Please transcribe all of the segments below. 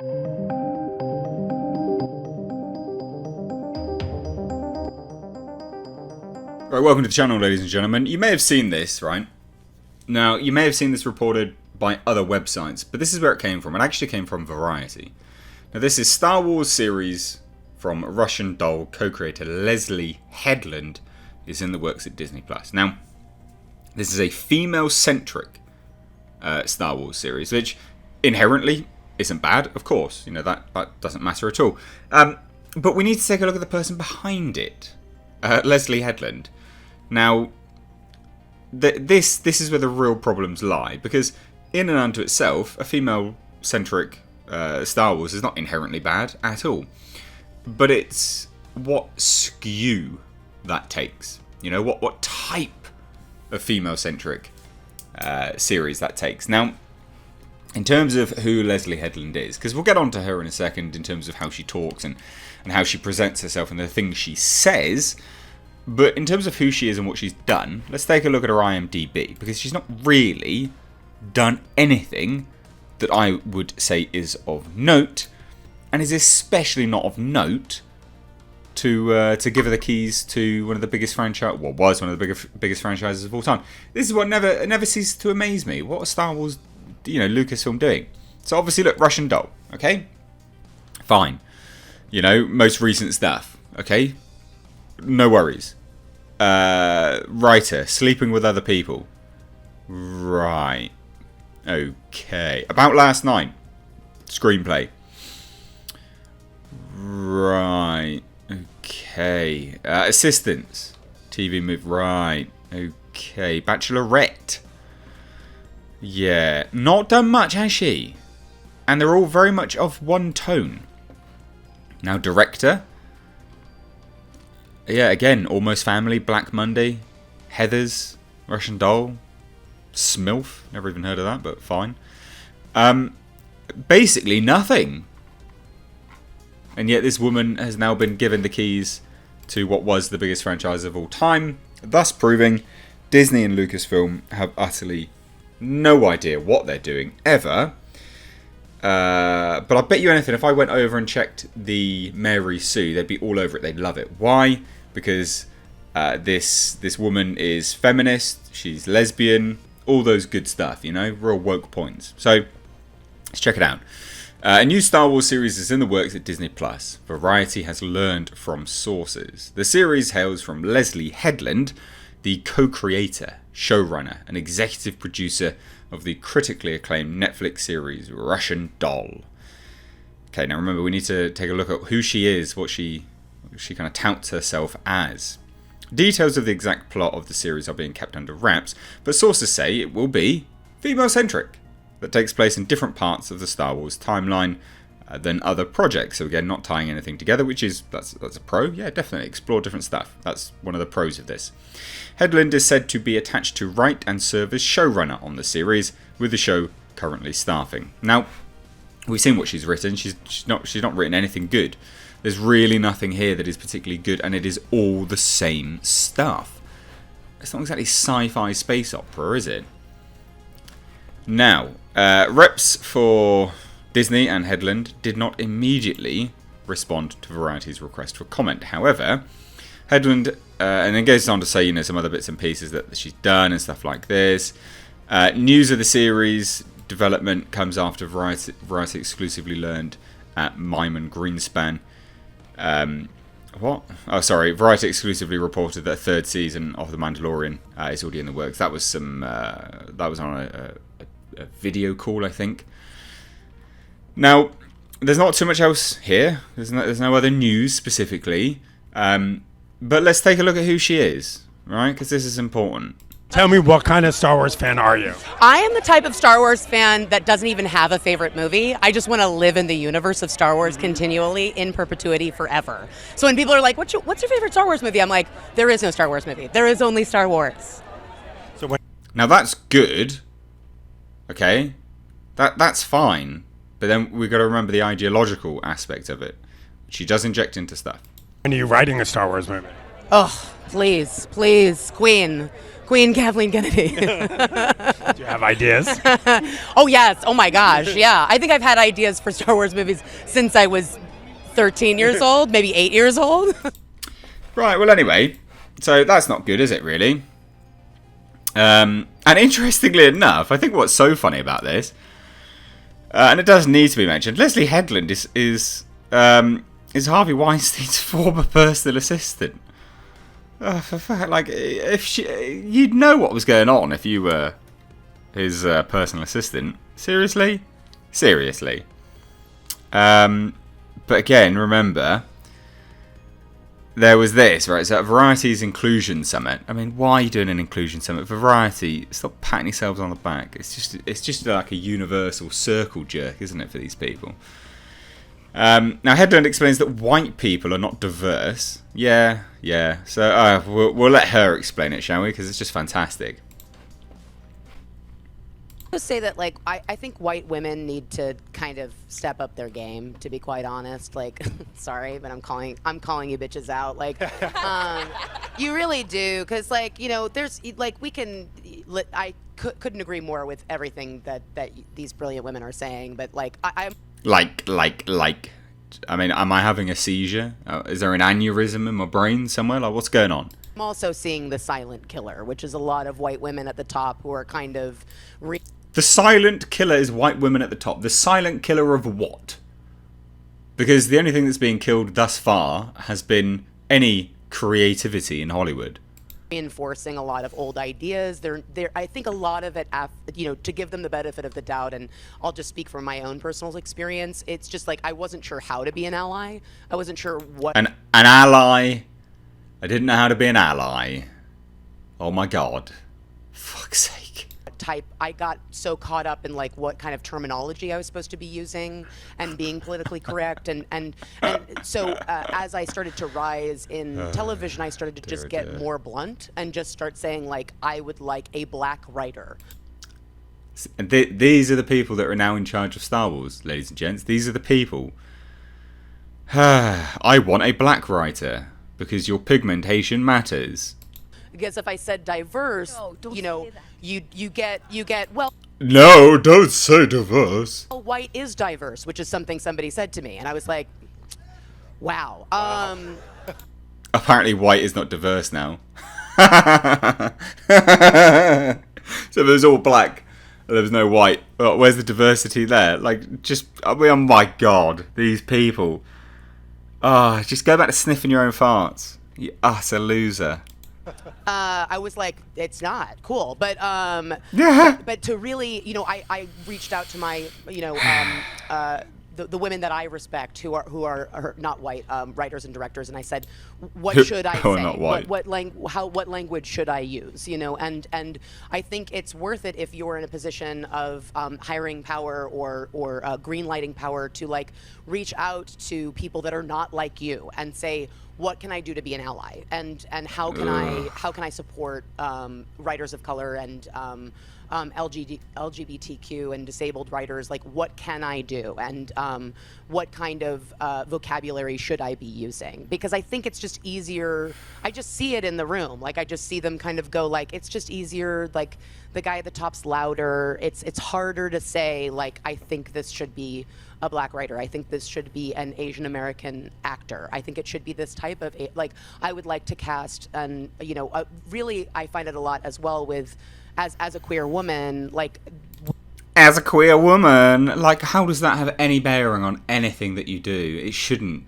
Right, welcome to the channel, ladies and gentlemen. You may have seen this, right? Now, you may have seen this reported by other websites, but this is where it came from. It actually came from Variety. Now, this is Star Wars series from Russian Doll co-creator Leslie Headland is in the works at Disney+. Now, this is a female-centric Star Wars series, which inherently isn't bad, of course. You know, that doesn't matter at all. But we need to take a look at the person behind it, Leslie Headland. Now, this is where the real problems lie, because in and unto itself, a female-centric Star Wars is not inherently bad at all. But it's what skew that takes. You know, what type of female-centric series that takes. Now, in terms of who Leslie Headland is, because we'll get on to her in a second in terms of how she talks and how she presents herself and the things she says. But in terms of who she is and what she's done, let's take a look at her IMDb, because she's not really done anything that I would say is of note, and is especially not of note to give her the keys to one of the biggest franchise, well, was one of the biggest franchises of all time. This is what never ceases to amaze me. What are Star Wars, Lucasfilm doing? So obviously, look, Russian Doll, okay, fine. Most recent stuff, okay. No worries. Writer, sleeping with other people. Right. Okay. About Last Night. Screenplay. Right. Okay. Assistants. TV movie. Right. Okay. Bachelorette. Yeah. Not done much, has she? And they're all very much of one tone. Now, director. Yeah, again, Almost Family, Black Monday, Heathers, Russian Doll, Smilf. Never even heard of that, but fine. Basically nothing. And yet this woman has now been given the keys to what was the biggest franchise of all time, thus proving Disney and Lucasfilm have utterly no idea what they're doing, ever. But I bet you anything, if I went over and checked the Mary Sue, they'd be all over it. They'd love it. Why? Because this woman is feminist, she's lesbian, all those good stuff, real woke points. So let's check it out. A new Star Wars series is in the works at Disney+. Variety has learned from sources. The series hails from Leslie Headland, the co-creator, showrunner, and executive producer of the critically acclaimed Netflix series Russian Doll. Okay, now remember, we need to take a look at who she is, what she kind of touts herself as. Details of the exact plot of the series are being kept under wraps, but sources say it will be female-centric, that takes place in different parts of the Star Wars timeline than other projects. So again, not tying anything together, that's a pro. Yeah, definitely explore different stuff. That's one of the pros of this. Headland is said to be attached to write and serve as showrunner on the series, with the show currently staffing. Now, we've seen what she's written. She's not written anything good. There's really nothing here that is particularly good, and it is all the same stuff. It's not exactly sci-fi space opera, is it? Now, reps for Disney and Headland did not immediately respond to Variety's request for comment. However, Headland and then goes on to say, some other bits and pieces that she's done and stuff like this. News of the series development comes after Variety exclusively learned at Mime Greenspan. Variety exclusively reported that a third season of The Mandalorian is already in the works. That was on a video call, I think. Now, there's not too much else here. There's no other news specifically. But let's take a look at who she is, right? Because this is important. Tell me, what kind of Star Wars fan are you? I am the type of Star Wars fan that doesn't even have a favorite movie. I just want to live in the universe of Star Wars continually, in perpetuity, forever. So when people are like, what's your favorite Star Wars movie? I'm like, there is no Star Wars movie. There is only Star Wars. Now that's good. Okay. That's fine. But then we've got to remember the ideological aspect of it. She does inject into stuff. When are you writing a Star Wars movie? Oh, please, Queen. Queen Kathleen Kennedy. Do you have ideas? Oh, yes. Oh, my gosh. Yeah. I think I've had ideas for Star Wars movies since I was 13 years old, maybe 8 years old. Right, well, anyway, so that's not good, is it, really? And interestingly enough, I think what's so funny about this, and it does need to be mentioned, Leslie Headland is Harvey Weinstein's former personal assistant. For fact, like, you'd know what was going on if you were his personal assistant. Seriously? Seriously. But again, remember, there was this, right? So at Variety's Inclusion Summit. I mean, why are you doing an Inclusion Summit? Variety, stop patting yourselves on the back. It's just like a universal circle jerk, isn't it, for these people? Now, Headland explains that white people are not diverse. Yeah. So we'll let her explain it, shall we? Because it's just fantastic. Just say that, like, I think white women need to kind of step up their game, to be quite honest. Like, sorry, but I'm calling you bitches out. Like, you really do, because, like, you know, there's like I couldn't agree more with everything that these brilliant women are saying. But like, I'm like. I mean, am I having a seizure? Is there an aneurysm in my brain somewhere? Like, what's going on? I'm also seeing the silent killer, which is a lot of white women at the top who are kind of. The silent killer is white women at the top. The silent killer of what? Because the only thing that's being killed thus far has been any creativity in Hollywood. Reinforcing a lot of old ideas. I think a lot of it, you know, to give them the benefit of the doubt, and I'll just speak from my own personal experience. It's just like I wasn't sure how to be an ally. I wasn't sure what. An ally. I didn't know how to be an ally. Oh my god. Fuck's sake. Type. I got so caught up in like what kind of terminology I was supposed to be using and being politically correct, and so as I started to rise in television, I started to just get more blunt and just start saying, like, I would like a black writer. And these are the people that are now in charge of Star Wars, ladies and gents. These are the people. I want a black writer because your pigmentation matters. Because if I said diverse, you know, you get well. No, don't say diverse. White is diverse, which is something somebody said to me, and I was like, wow. Apparently, white is not diverse now. So there's all black, there's no white. Oh, where's the diversity there? Like, just, I mean, oh my god, these people. Just go back to sniffing your own farts. You utter loser. I was like, it's not cool, but Yeah. but to really, you know, I reached out to my, you know, the women that I respect who are not white, writers and directors, and I said, what should I say? Not white. What language should I use? You know, and I think it's worth it if you're in a position of hiring power or green lighting power to like reach out to people that are not like you and say, what can I do to be an ally, and how can I support writers of color and LGBTQ and disabled writers? Like, what can I do, and what kind of vocabulary should I be using? Because I think it's just easier. I just see it in the room. Like, I just see them kind of go like, it's just easier. Like, the guy at the top's louder. It's harder to say, like, I think this should be a black writer. I think this should be an Asian American actor. I think it should be this type of, like, I would like to cast, and you know, really, I find it a lot as well with, as a queer woman, like. As a queer woman, like, how does that have any bearing on anything that you do? It shouldn't.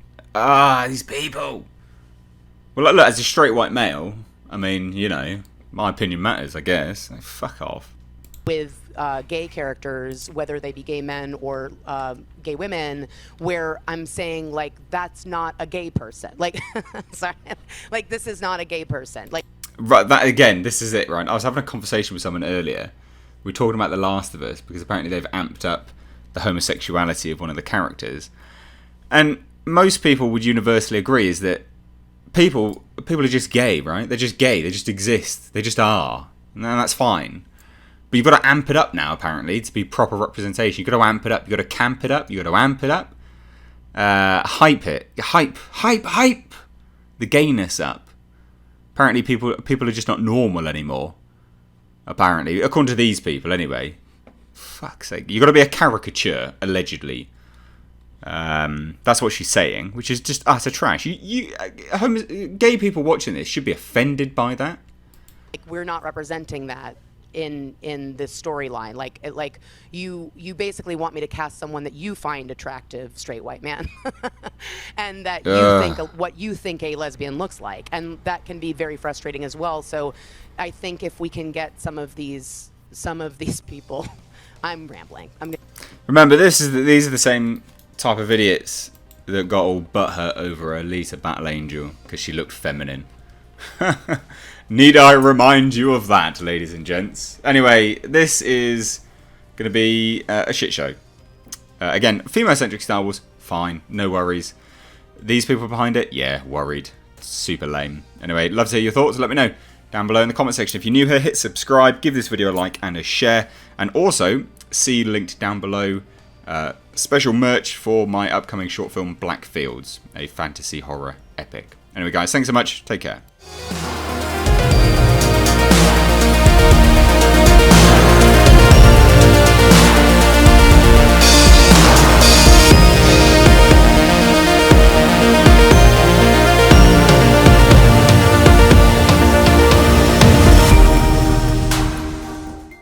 These people. Well, look, as a straight white male, I mean, you know, my opinion matters, I guess. Like, fuck off. With gay characters, whether they be gay men or gay women, where I'm saying, like, that's not a gay person. Like, sorry, like, this is not a gay person. Like, right, that again, this is it, right? I was having a conversation with someone earlier. We were talking about The Last of Us because apparently they've amped up the homosexuality of one of the characters, and most people would universally agree is that people are just gay, right? They're just gay. They just exist. They just are, and that's fine. But you've got to amp it up now, apparently, to be proper representation. You've got to amp it up. You've got to camp it up. You've got to amp it up. Hype it. Hype the gayness up. Apparently, people are just not normal anymore. apparently. According to these people, anyway. Fuck's sake. You've got to be a caricature, allegedly. That's what she's saying, which is just utter trash. Gay people watching this should be offended by that. Like, we're not representing that in this storyline. Like you basically want me to cast someone that you find attractive, straight white man, and that you think what you think a lesbian looks like, and that can be very frustrating as well. So, I think if we can get some of these people, I'm rambling. Remember, these are the same type of idiots that got all butthurt over Alita Battle Angel because she looked feminine. Need I remind you of that, ladies and gents? Anyway, this is going to be a shit show. Again, female-centric Star Wars, fine, no worries. These people behind it, yeah, worried. Super lame. Anyway, love to hear your thoughts. Let me know down below in the comment section. If you're new here, hit subscribe, give this video a like and a share. And also, see linked down below special merch for my upcoming short film, Black Fields, a fantasy horror epic. Anyway, guys, thanks so much. Take care.